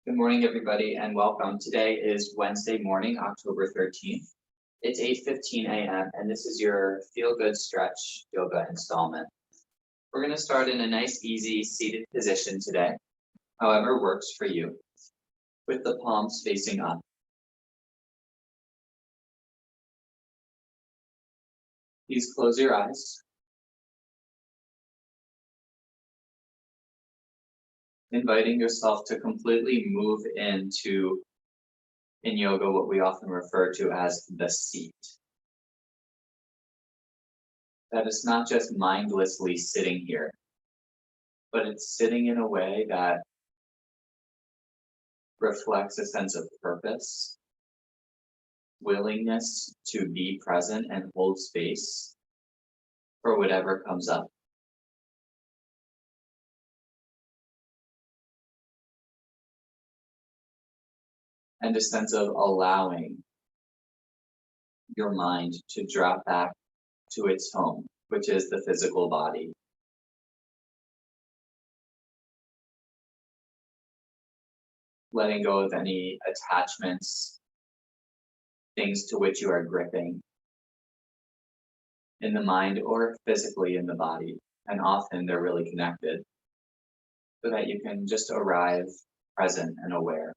Good morning, everybody, and welcome. Today is Wednesday morning, October 13th. It's 8:15 a.m., and this is your Feel Good Stretch yoga installment. We're going to start in a nice, easy seated position today, however works for you, with the palms facing up. Please close your eyes. Inviting yourself to completely move into, in yoga, what we often refer to as the seat. That is not just mindlessly sitting here, but it's sitting in a way that reflects a sense of purpose, willingness to be present and hold space for whatever comes up. And a sense of allowing your mind to drop back to its home, which is the physical body. Letting go of any attachments, things to which you are gripping in the mind or physically in the body. And often they're really connected, so that you can just arrive present and aware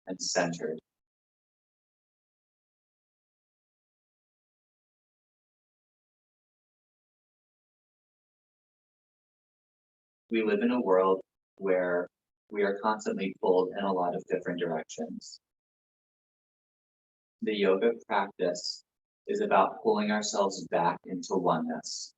and centered. We live in a world where we are constantly pulled in a lot of different directions. The yoga practice is about pulling ourselves back into oneness.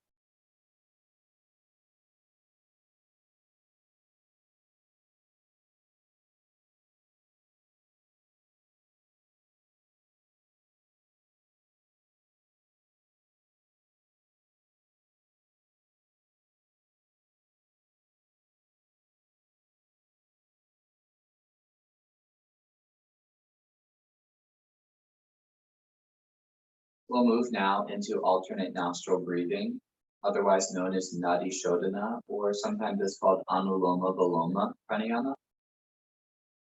We'll move now into alternate nostril breathing, otherwise known as Nadi Shodhana, or sometimes it's called Anuloma Viloma Pranayama,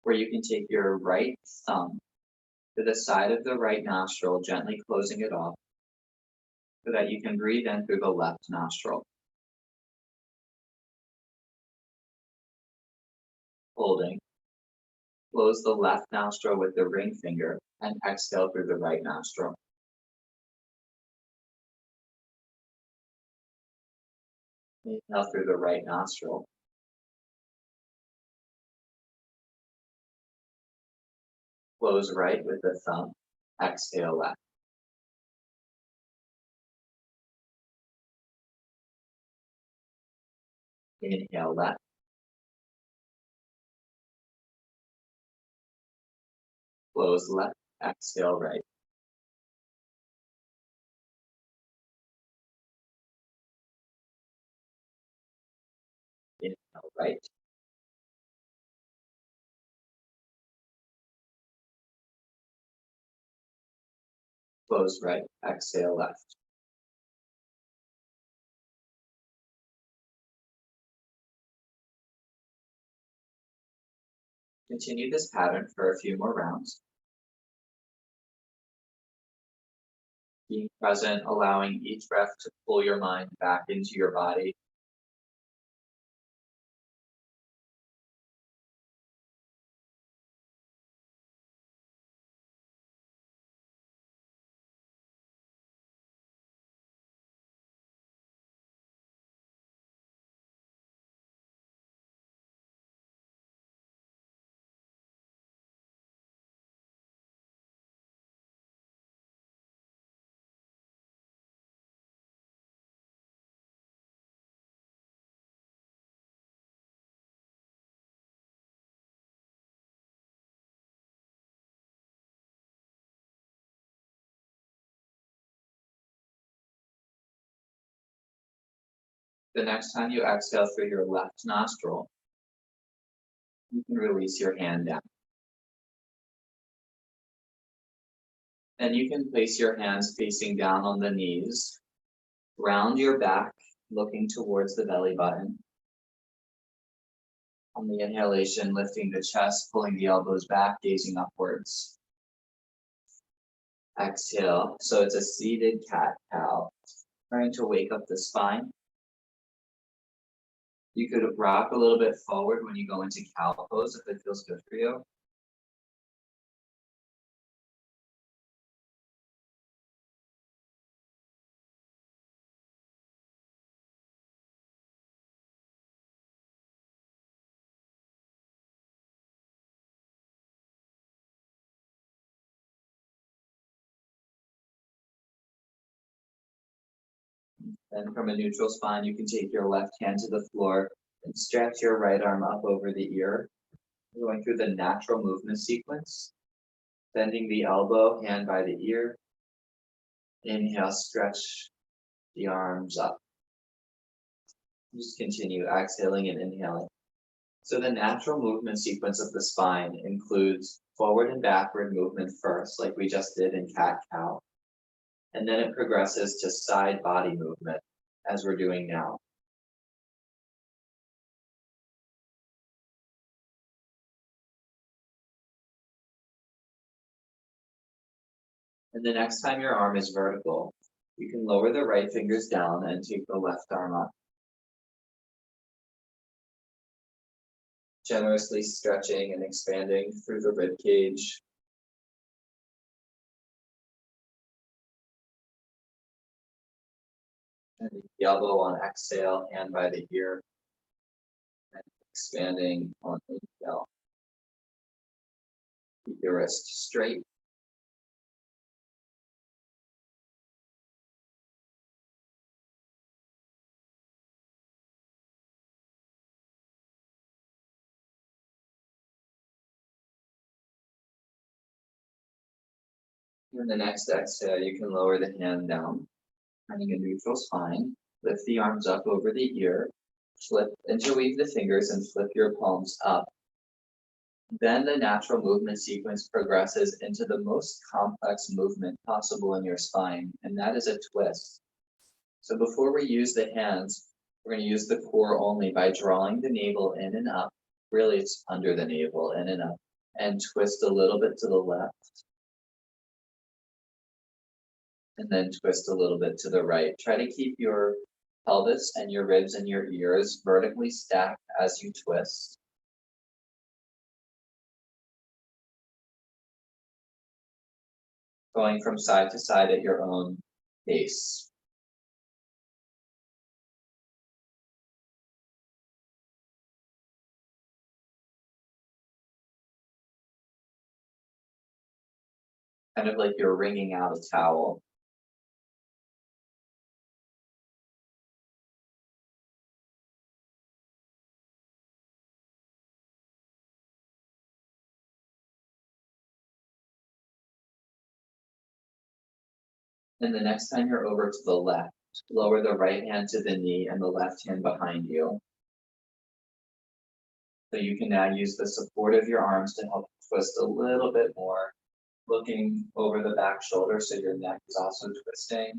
where you can take your right thumb to the side of the right nostril, gently closing it off, so that you can breathe in through the left nostril. Holding. Close the left nostril with the ring finger and exhale through the right nostril. Inhale through the right nostril. Close right with the thumb. Exhale left. Inhale left. Close left. Exhale right. Inhale right. Close right. Exhale left. Continue this pattern for a few more rounds. Being present, allowing each breath to pull your mind back into your body. The next time you exhale through your left nostril, you can release your hand down. And you can place your hands facing down on the knees. Round your back, looking towards the belly button. On the inhalation, lifting the chest, pulling the elbows back, gazing upwards. Exhale, so it's a seated cat-cow. Trying to wake up the spine. You could rock a little bit forward when you go into cow pose if it feels good for you. Then from a neutral spine, you can take your left hand to the floor and stretch your right arm up over the ear. Going through the natural movement sequence. Bending the elbow, hand by the ear. Inhale, stretch the arms up. Just continue exhaling and inhaling. So the natural movement sequence of the spine includes forward and backward movement first, like we just did in cat-cow. And then it progresses to side body movement, as we're doing now. And the next time your arm is vertical, you can lower the right fingers down and take the left arm up. Generously stretching and expanding through the rib cage. And the elbow on exhale, hand by the ear. And expanding on inhale. Keep your wrist straight. In the next exhale, you can lower the hand down, finding a neutral spine. Lift the arms up over the ear. Interweave the fingers and flip your palms up. Then the natural movement sequence progresses into the most complex movement possible in your spine, and that is a twist. So before we use the hands, we're going to use the core only by drawing the navel in and up. Really, it's under the navel, in and up, and twist a little bit to the left. And then twist a little bit to the right. Try to keep your pelvis and your ribs and your ears vertically stacked as you twist. Going from side to side at your own pace. Kind of like you're wringing out a towel. And the next time you're over to the left, lower the right hand to the knee and the left hand behind you. So you can now use the support of your arms to help twist a little bit more, looking over the back shoulder so your neck is also twisting.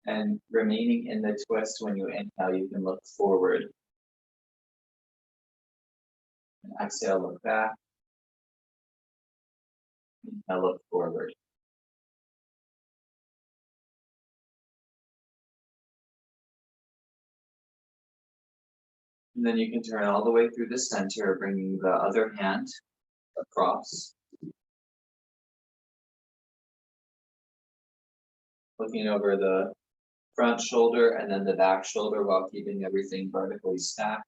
And remaining in the twist when you inhale, you can look forward. And exhale, look back. Inhale, look forward. And then you can turn all the way through the center, bringing the other hand across. Looking over the front shoulder and then the back shoulder while keeping everything vertically stacked.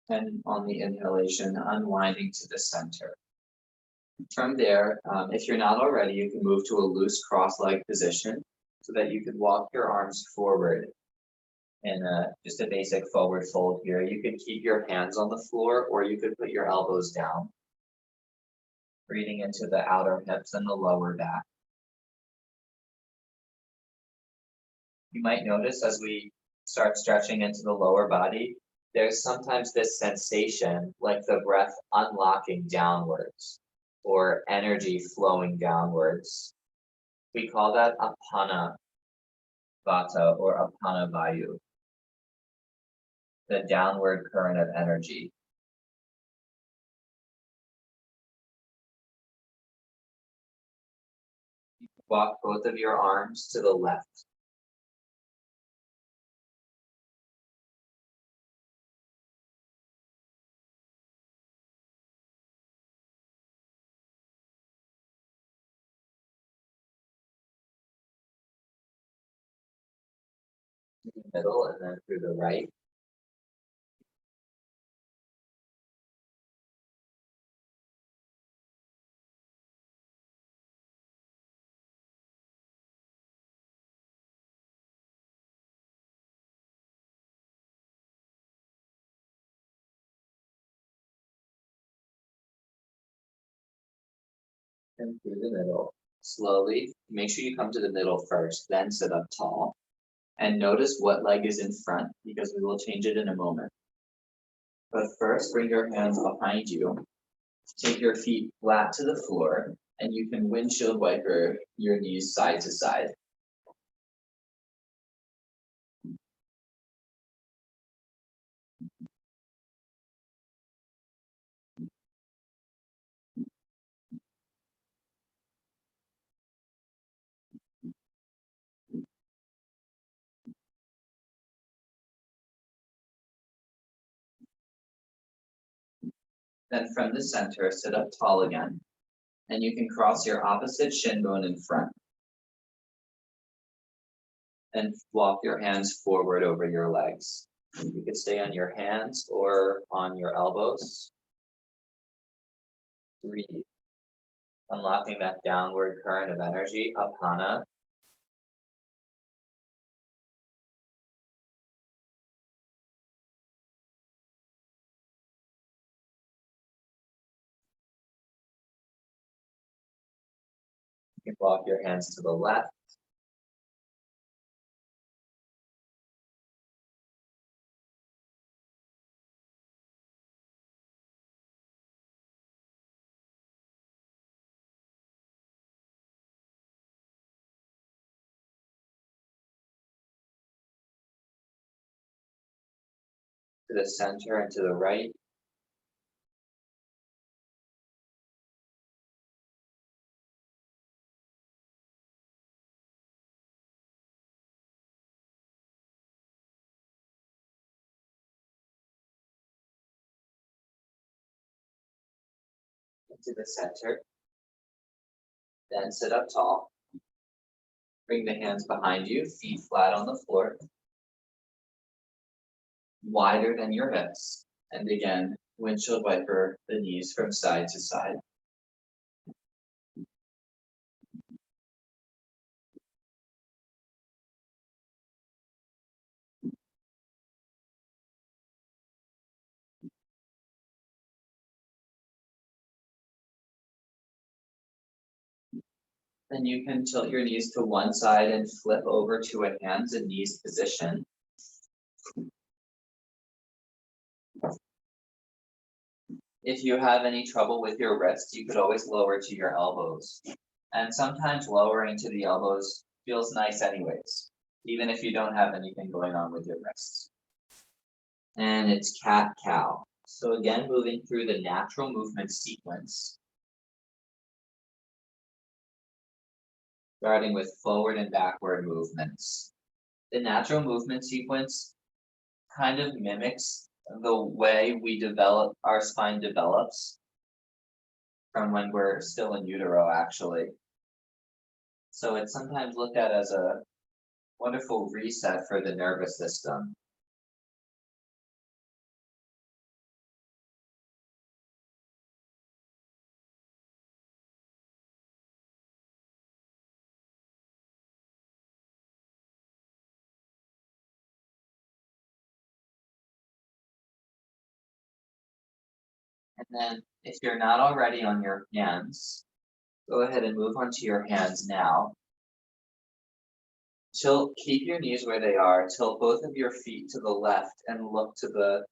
And on the inhalation, unwinding to the center. From there, if you're not already, you can move to a loose cross-leg position so that you can walk your arms forward in just a basic forward fold here. You can keep your hands on the floor or you could put your elbows down. Breathing into the outer hips and the lower back. You might notice as we start stretching into the lower body, there's sometimes this sensation like the breath unlocking downwards or energy flowing downwards. We call that apana vata or apana vayu, the downward current of energy. Walk both of your arms to the left. To the middle and then through the right. And through the middle. Slowly, make sure you come to the middle first, then sit up tall. And notice what leg is in front because we will change it in a moment. But first, bring your hands behind you. Take your feet flat to the floor, and you can windshield wiper your knees side to side. Then from the center, sit up tall again, and you can cross your opposite shin bone in front. And walk your hands forward over your legs. You could stay on your hands or on your elbows. Breathe. Unlocking that downward current of energy, apana. You can walk your hands to the left. To the center and to the right. To the center. Then sit up tall. Bring the hands behind you, feet flat on the floor. Wider than your hips. And again, windshield wiper the knees from side to side. Then you can tilt your knees to one side and flip over to a hands and knees position. If you have any trouble with your wrists, you could always lower to your elbows. And sometimes lowering to the elbows feels nice anyways, even if you don't have anything going on with your wrists. And it's cat-cow. So again, moving through the natural movement sequence. Starting with forward and backward movements. The natural movement sequence kind of mimics the way our spine develops from when we're still in utero, actually. So it's sometimes looked at as a wonderful reset for the nervous system. And then if you're not already on your hands, go ahead and move onto your hands now. Keep your knees where they are, tilt both of your feet to the left and look to the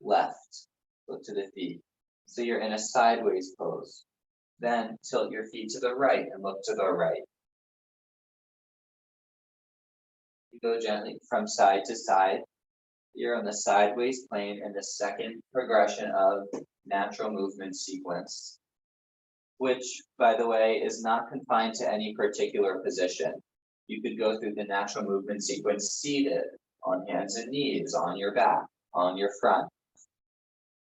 left, look to the feet. So you're in a sideways pose. Then tilt your feet to the right and look to the right. You go gently from side to side. You're on the sideways plane in the second progression of natural movement sequence, which, by the way, is not confined to any particular position. You could go through the natural movement sequence seated, on hands and knees, on your back, on your front,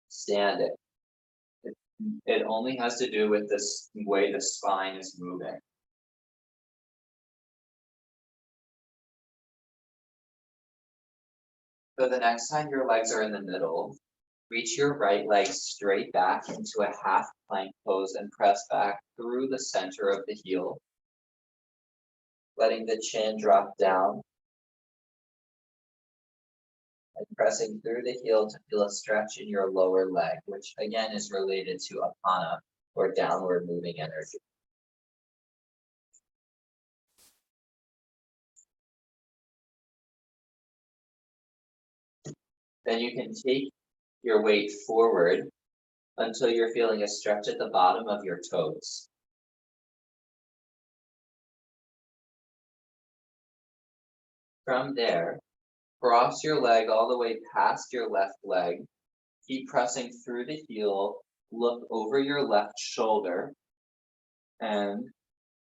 standing. It only has to do with this way the spine is moving. So the next time your legs are in the middle, reach your right leg straight back into a half plank pose and press back through the center of the heel, letting the chin drop down and pressing through the heel to feel a stretch in your lower leg, which again is related to apana, or downward moving energy. Then you can take your weight forward until you're feeling a stretch at the bottom of your toes. From there, cross your leg all the way past your left leg. Keep pressing through the heel, look over your left shoulder, and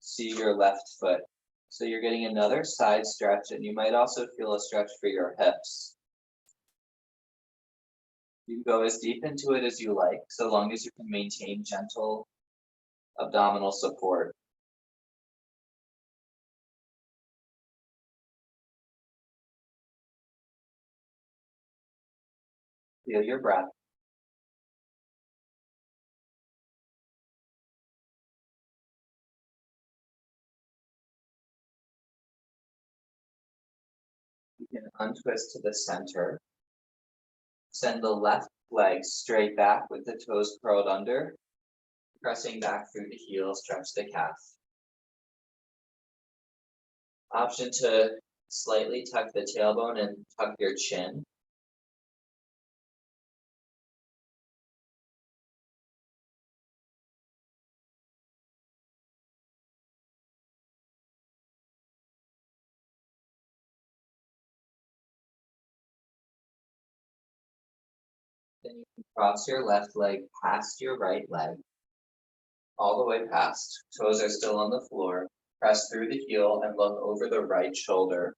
see your left foot. So you're getting another side stretch, and you might also feel a stretch for your hips. You can go as deep into it as you like, so long as you can maintain gentle abdominal support. Feel your breath. You can untwist to the center. Send the left leg straight back with the toes curled under, pressing back through the heel, stretch the calf. Option to slightly tuck the tailbone and tuck your chin. Then you can cross your left leg past your right leg, all the way past. Toes are still on the floor. Press through the heel and look over the right shoulder.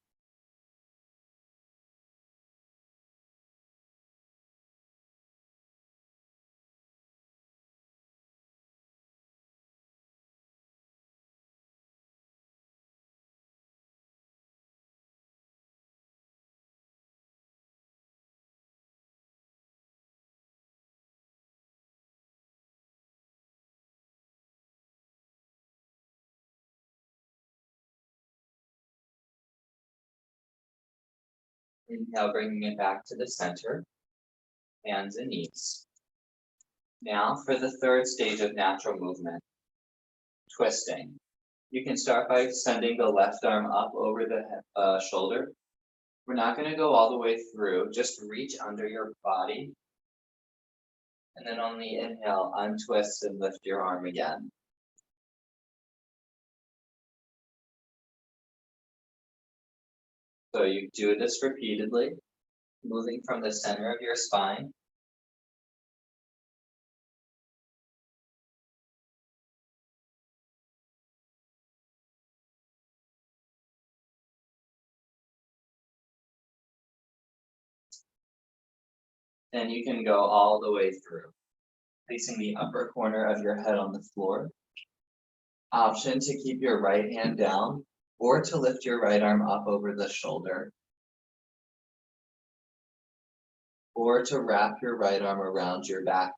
Inhale, bringing it back to the center, hands and knees. Now for the third stage of natural movement, twisting. You can start by sending the left arm up over the shoulder. We're not going to go all the way through, just reach under your body. And then on the inhale, untwist and lift your arm again. So you do this repeatedly, moving from the center of your spine. Then you can go all the way through, placing the upper corner of your head on the floor. Option to keep your right hand down or to lift your right arm up over the shoulder. Or to wrap your right arm around your back.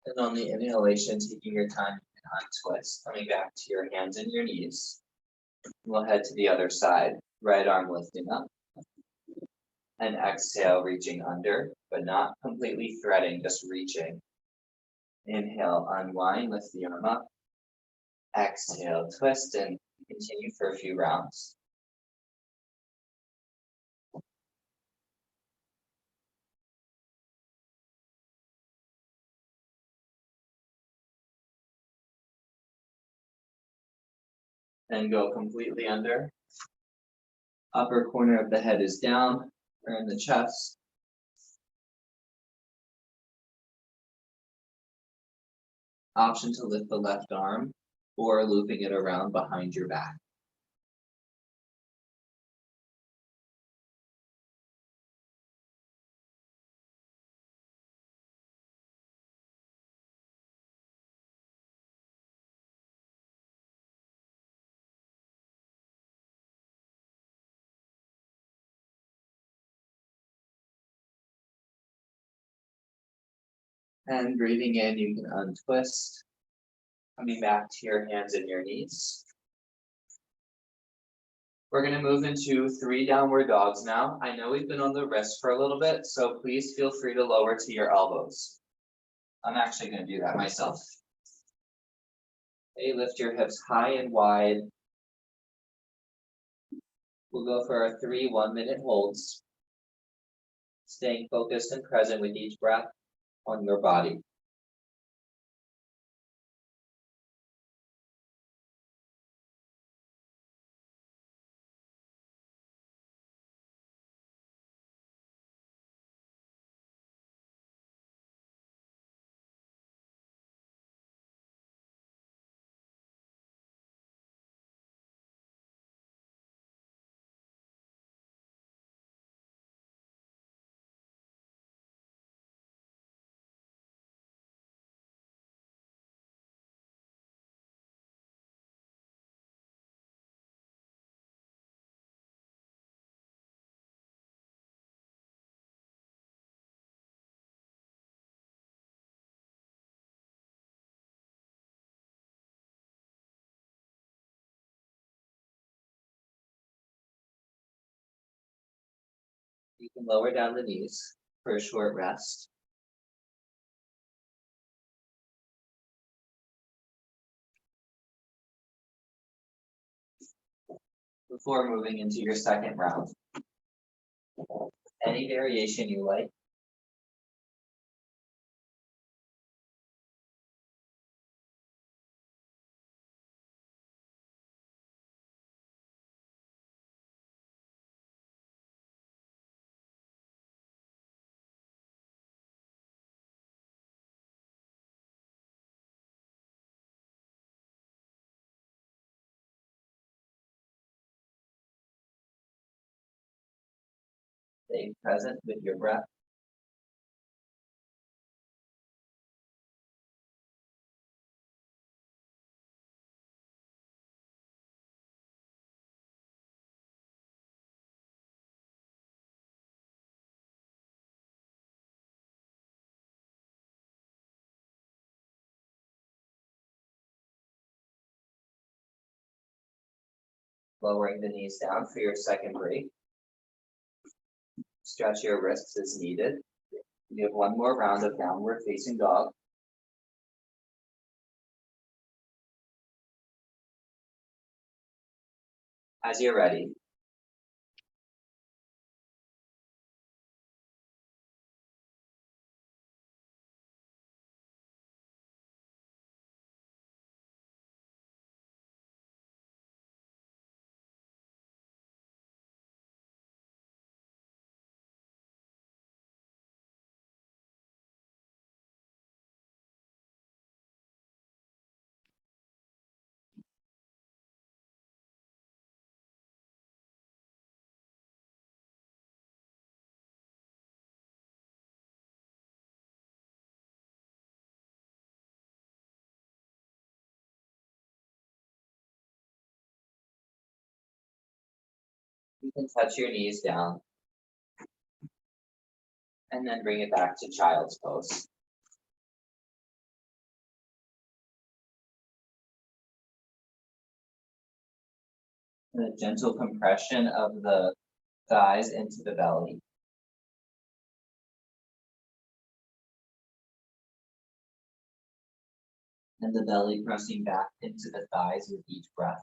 And on the inhalation, taking your time, you can untwist, coming back to your hands and your knees. We'll head to the other side. Right arm lifting up. And exhale, reaching under, but not completely threading, just reaching. Inhale, unwind, lift the arm up. Exhale, twist and continue for a few rounds. Then go completely under. Upper corner of the head is down, turn the chest. Option to lift the left arm or looping it around behind your back. And breathing in, you can untwist. Coming back to your hands and your knees. We're going to move into 3 downward dogs now. I know we've been on the wrist for a little bit, so please feel free to lower to your elbows. I'm actually going to do that myself. Okay, lift your hips high and wide. We'll go for our 3 one-minute holds. Staying focused and present with each breath on your body. You can lower down the knees for a short rest. Before moving into your second round. Any variation you like. Stay present with your breath. Lowering the knees down for your second break. Stretch your wrists as needed. You have 1 more round of downward facing dog. As you're ready, you can touch your knees down and then bring it back to child's pose. And a gentle compression of the thighs into the belly. And the belly pressing back into the thighs with each breath.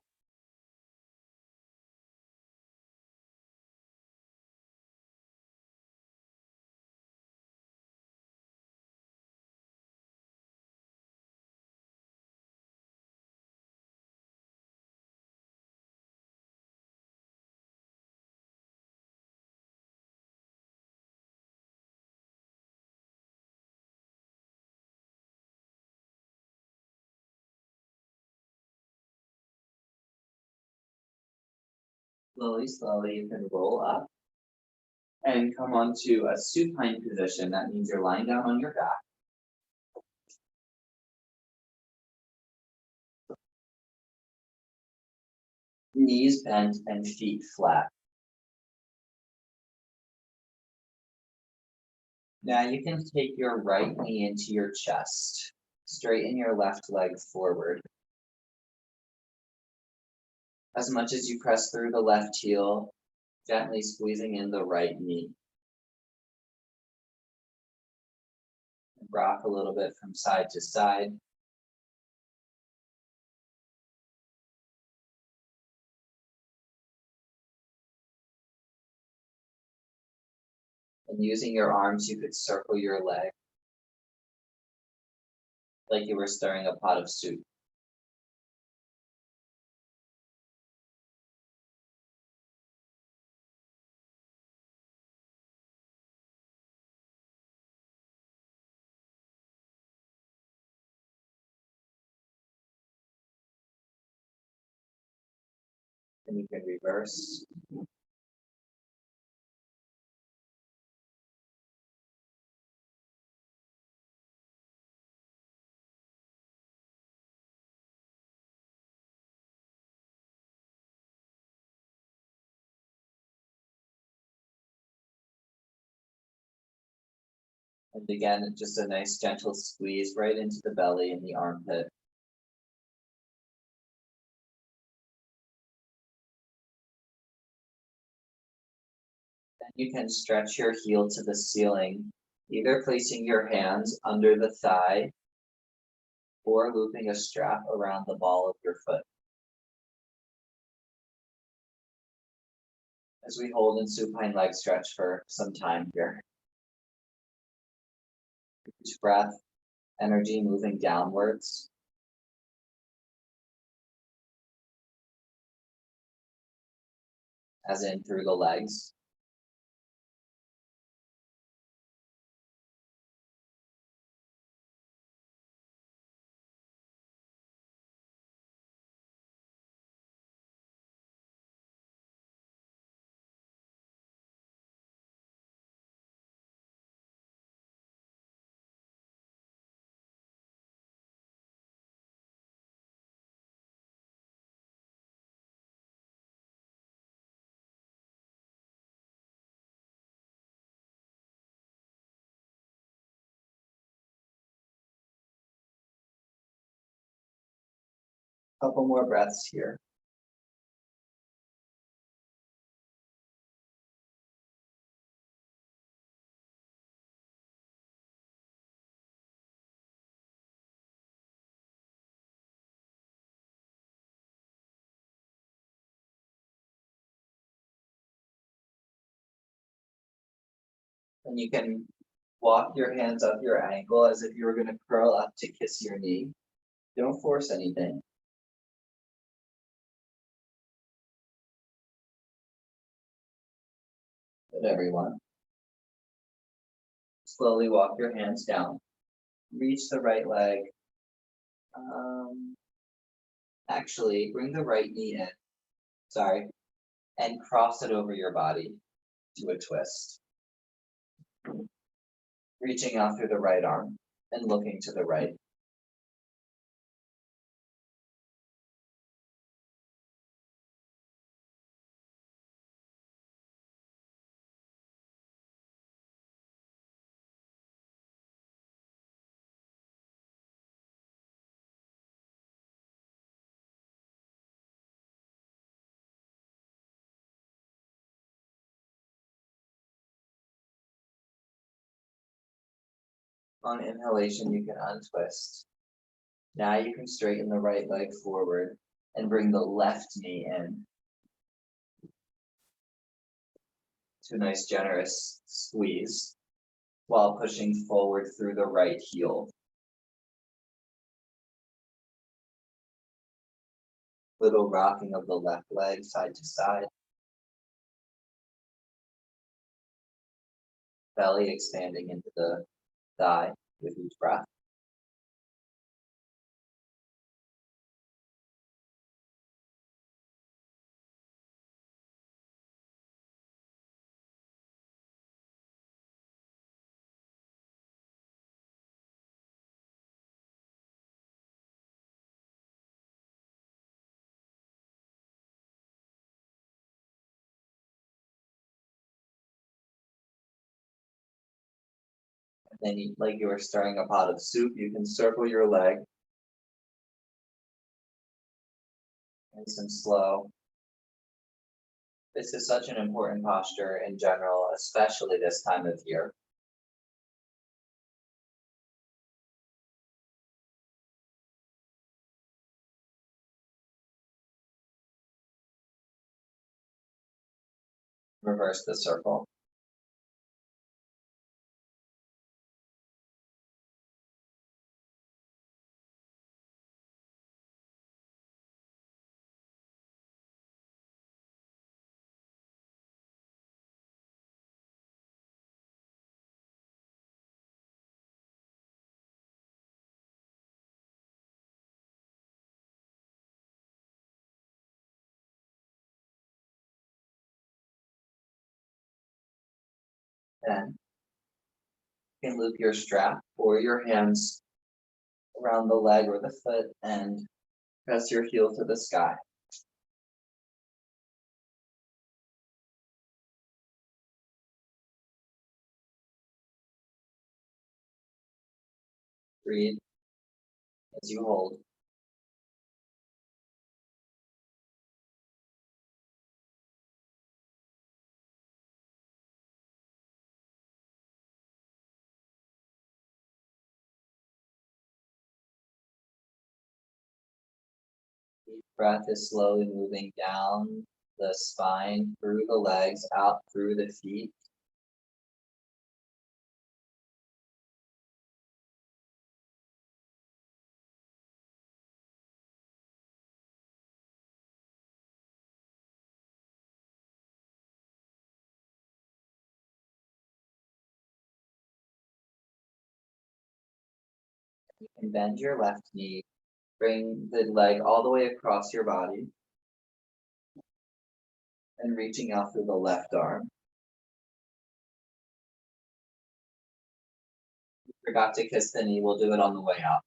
Slowly, slowly, you can roll up and come onto a supine position. That means you're lying down on your back. Knees bent and feet flat. Now you can take your right knee into your chest. Straighten your left leg forward. As much as you press through the left heel, gently squeezing in the right knee. Rock a little bit from side to side. And using your arms, you could circle your leg like you were stirring a pot of soup. And you can reverse. And again, just a nice gentle squeeze right into the belly and the armpit. Then you can stretch your heel to the ceiling, either placing your hands under the thigh or looping a strap around the ball of your foot. As we hold in supine leg stretch for some time here. Each breath, energy moving downwards. As in through the legs. Couple more breaths here. And you can walk your hands up your ankle as if you were going to curl up to kiss your knee. Don't force anything. Good, everyone. Slowly walk your hands down. Reach the right leg. Actually, bring the right knee in. Sorry. And cross it over your body to a twist. Reaching out through the right arm and looking to the right. On inhalation, you can untwist. Now you can straighten the right leg forward and bring the left knee in to a nice generous squeeze while pushing forward through the right heel. Little rocking of the left leg side to side. Belly expanding into the thigh with each breath. Then, like you were stirring a pot of soup, you can circle your leg. Nice and slow. This is such an important posture in general, especially this time of year. Reverse the circle. Then you can loop your strap or your hands around the leg or the foot and press your heel to the sky. Breathe as you hold. Deep breath is slowly moving down the spine, through the legs, out through the feet. You can bend your left knee, bring the leg all the way across your body, and reaching out through the left arm. If you forgot to kiss the knee, we'll do it on the way out.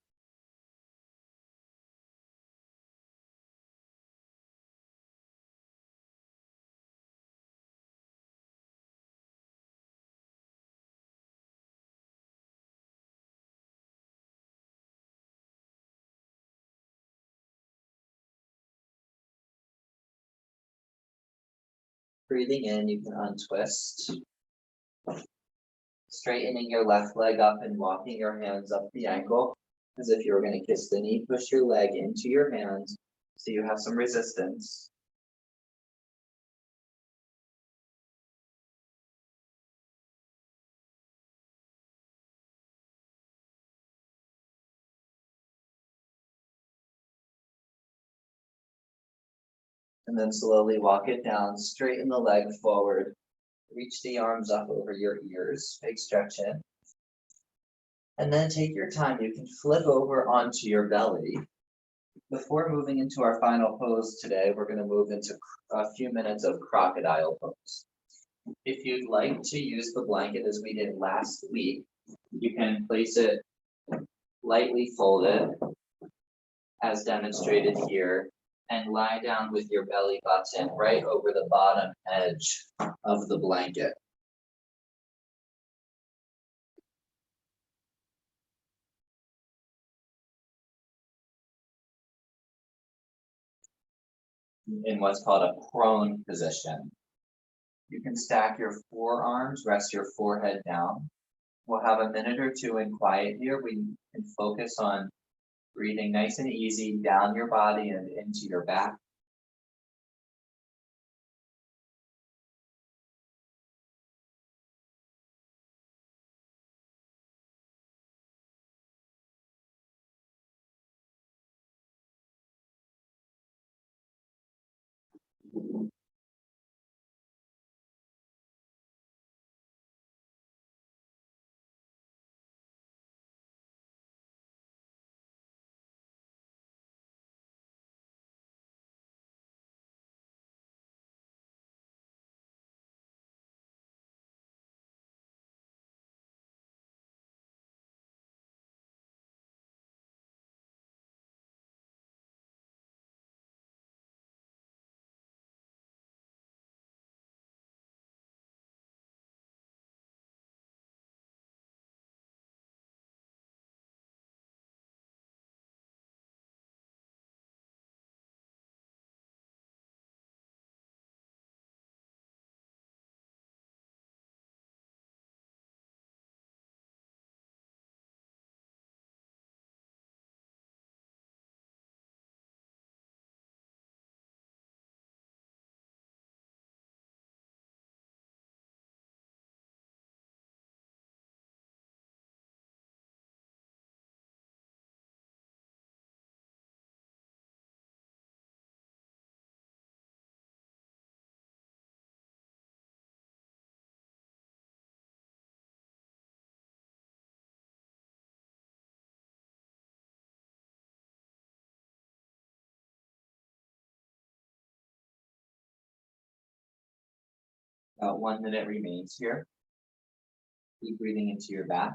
Breathing in, you can untwist. Straightening your left leg up and walking your hands up the ankle as if you were going to kiss the knee. Push your leg into your hands so you have some resistance. And then slowly walk it down, straighten the leg forward, reach the arms up over your ears, big stretch in. And then take your time, you can flip over onto your belly. Before moving into our final pose today, we're going to move into a few minutes of crocodile pose. If you'd like to use the blanket as we did last week, you can place it lightly folded, as demonstrated here, and lie down with your belly button right over the bottom edge of the blanket. In what's called a prone position. You can stack your forearms, rest your forehead down, We'll have a minute or two in quiet here. We can focus on breathing nice and easy down your body and into your back. About 1 minute remains here. Keep breathing into your back.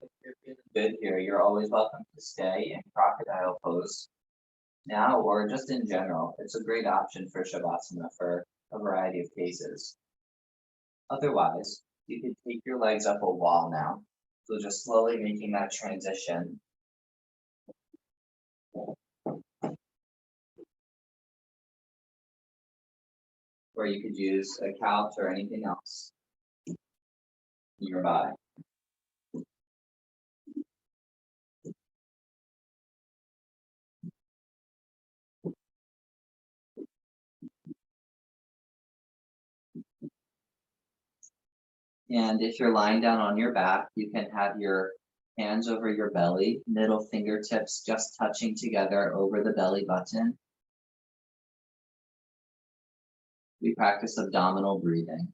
If you're feeling good here, you're always welcome to stay in crocodile pose now or just in general. It's a great option for Shavasana for a variety of cases. Otherwise, you can take your legs up a wall now. So just slowly making that transition. Or you could use a couch or anything else nearby. And if you're lying down on your back, you can have your hands over your belly, middle fingertips just touching together over the belly button. We practice abdominal breathing.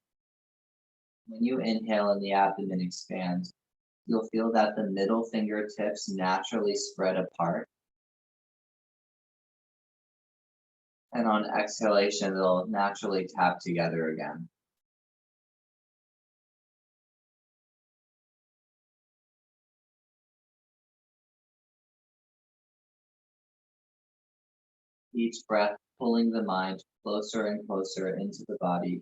When you inhale and the abdomen expands, you'll feel that the middle fingertips naturally spread apart. And on exhalation, they'll naturally tap together again. Each breath pulling the mind closer and closer into the body.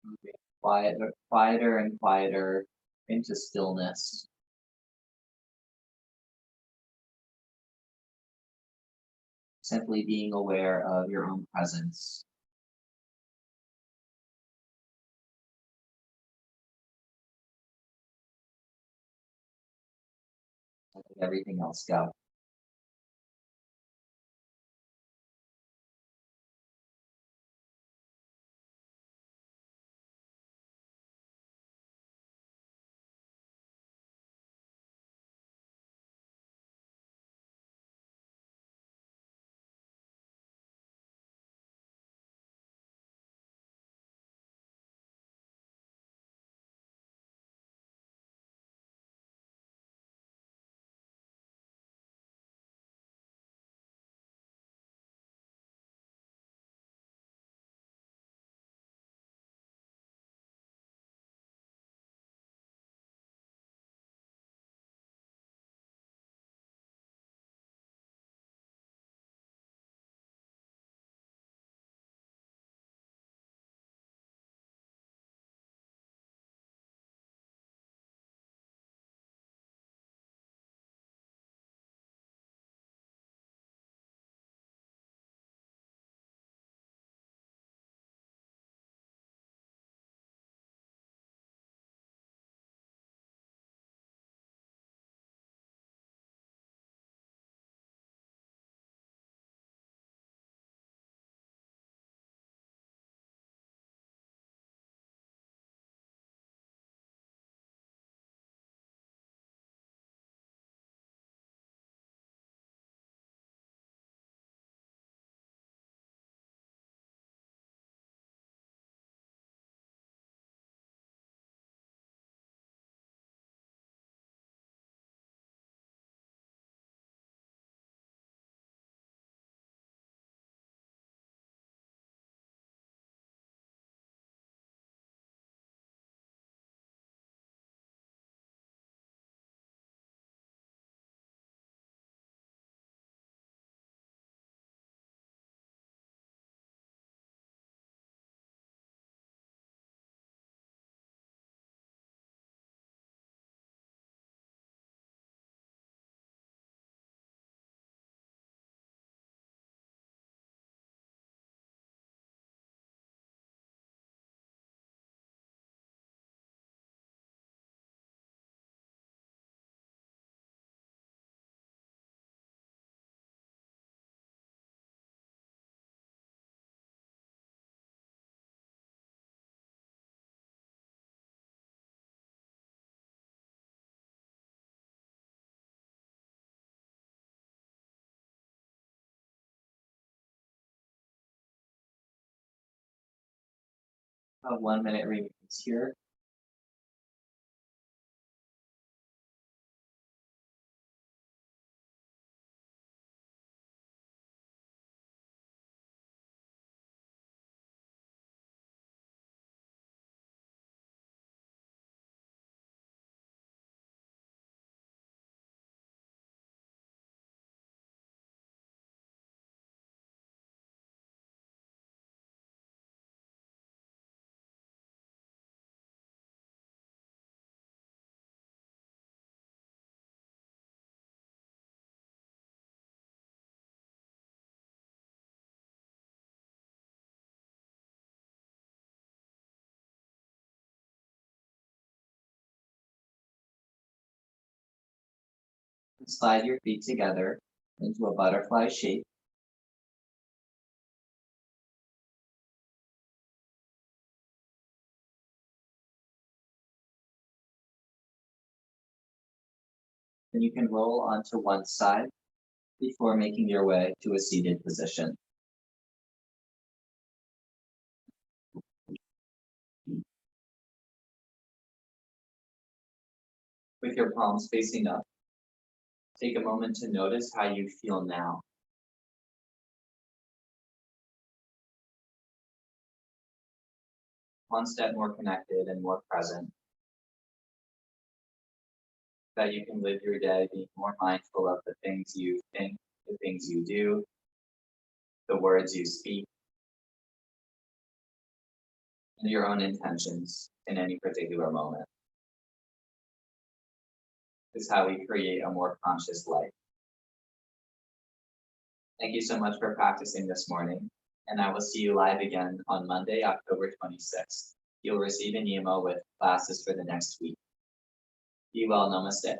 Moving quieter and quieter into stillness. Simply being aware of your own presence. Letting everything else go. About 1 minute remains here. Slide your feet together into a butterfly shape. Then you can roll onto one side before making your way to a seated position. With your palms facing up, take a moment to notice how you feel now. One step more connected and more present. That you can live your day being more mindful of the things you think, the things you do, the words you speak, and your own intentions in any particular moment. This is how we create a more conscious life. Thank you so much for practicing this morning, and I will see you live again on Monday, October 26th. You'll receive an email with classes for the next week. Be well, namaste.